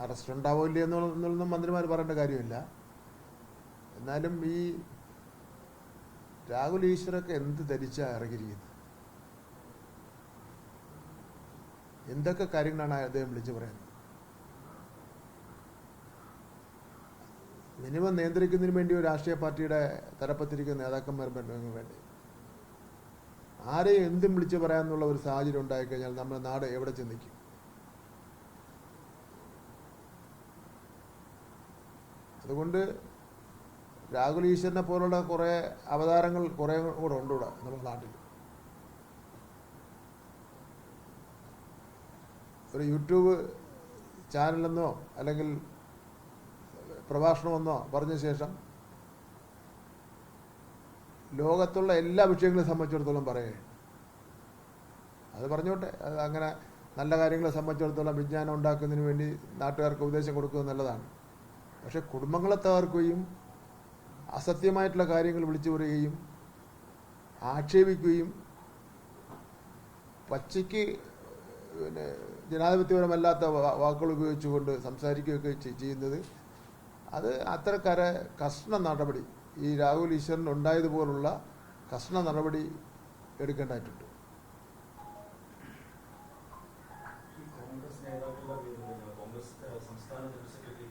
Arrest ഉണ്ടാവില്ല എന്നുള്ളതൊന്നും മന്ത്രിമാർ പറയേണ്ട കാര്യമില്ല. എന്നാലും ഈ രാഹുൽ ഈശ്വരൊക്കെ എന്ത് ധരിച്ചാ ഇറങ്ങിയിരിക്കുന്നത്? എന്തൊക്കെ കാര്യങ്ങളാണ് അദ്ദേഹം വിളിച്ചു പറയുന്നത്? മിനിമം നിയന്ത്രിക്കുന്നതിന് വേണ്ടി ഒരു രാഷ്ട്രീയ പാർട്ടിയുടെ തലപ്പത്തിരിക്കുന്ന നേതാക്കന്മാർ വേണ്ടി ആരെയും എന്തും വിളിച്ചു പറയാമെന്നുള്ള ഒരു സാഹചര്യം ഉണ്ടായിക്കഴിഞ്ഞാൽ നമ്മുടെ നാട് എവിടെ ചെന്നിക്കും? അതുകൊണ്ട് രാഹുൽ ഈശ്വരനെ പോലുള്ള കുറേ അവതാരങ്ങൾ കുറേ കൂടെ ഉണ്ട് ഇവിടെ നമ്മുടെ നാട്ടിൽ. ഒരു യൂട്യൂബ് ചാനലെന്നോ അല്ലെങ്കിൽ പ്രഭാഷണമെന്നോ പറഞ്ഞ ശേഷം ലോകത്തുള്ള എല്ലാ വിഷയങ്ങളെ സംബന്ധിച്ചിടത്തോളം പറയുകയാണ്. അത് പറഞ്ഞോട്ടെ, അത് അങ്ങനെ നല്ല കാര്യങ്ങളെ സംബന്ധിച്ചിടത്തോളം വിജ്ഞാനം ഉണ്ടാക്കുന്നതിന് വേണ്ടി നാട്ടുകാർക്ക് ഉപദേശം കൊടുക്കുന്നത് നല്ലതാണ്. പക്ഷെ കുടുംബങ്ങളെ തകർക്കുകയും അസത്യമായിട്ടുള്ള കാര്യങ്ങൾ വിളിച്ചു പറയുകയും ആക്ഷേപിക്കുകയും പച്ചയ്ക്ക് ജനാധിപത്യപരമല്ലാത്ത വാക്കുകൾ ഉപയോഗിച്ചുകൊണ്ട് സംസാരിക്കുകയൊക്കെ ചെയ്യുന്നത്, അത് അത്തരക്കാരെ കർശന നടപടി, ഈ രാഹുൽ ഈശ്വരൻ ഉണ്ടായതുപോലുള്ള കർശന നടപടി എടുക്കേണ്ടതായിട്ടുണ്ട്. കോൺഗ്രസ് നേതാക്കളുടെ പേരിൽ കോൺഗ്രസ് സംസ്ഥാന ജനറൽ സെക്രട്ടറി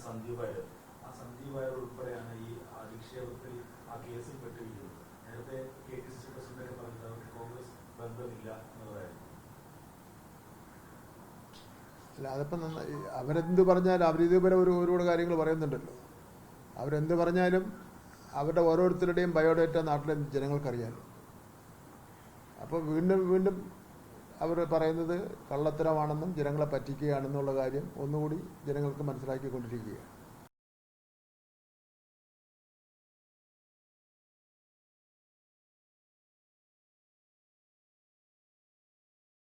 സന്ദീപ് വാര്യർ, ആ സന്ദീപ് വാര്യർ ഉൾപ്പെടെയാണ് ഈ അധിക്ഷേപത്തിൽ ആ കേസിൽ പെട്ടിരിക്കുന്നത്. നേരത്തെ KPCC പ്രസിഡന്റ് പറഞ്ഞത് അവർക്ക് കോൺഗ്രസ് ബന്ധമില്ല എന്നുള്ളതായിരുന്നു. അല്ല, അതിപ്പം അവരെന്ത് പറഞ്ഞാലും അവരിതുവരെ ഒരുപാട് കാര്യങ്ങൾ പറയുന്നുണ്ടല്ലോ. അവരെന്ത് പറഞ്ഞാലും അവരുടെ ഓരോരുത്തരുടെയും ബയോഡേറ്റ നാട്ടിലെ ജനങ്ങൾക്കറിയാലോ. അപ്പോൾ വീണ്ടും വീണ്ടും അവർ പറയുന്നത് കള്ളത്തരമാണെന്നും ജനങ്ങളെ പറ്റിക്കുകയാണെന്നുള്ള കാര്യം ഒന്നുകൂടി ജനങ്ങൾക്ക് മനസ്സിലാക്കിക്കൊണ്ടിരിക്കുകയാണ്.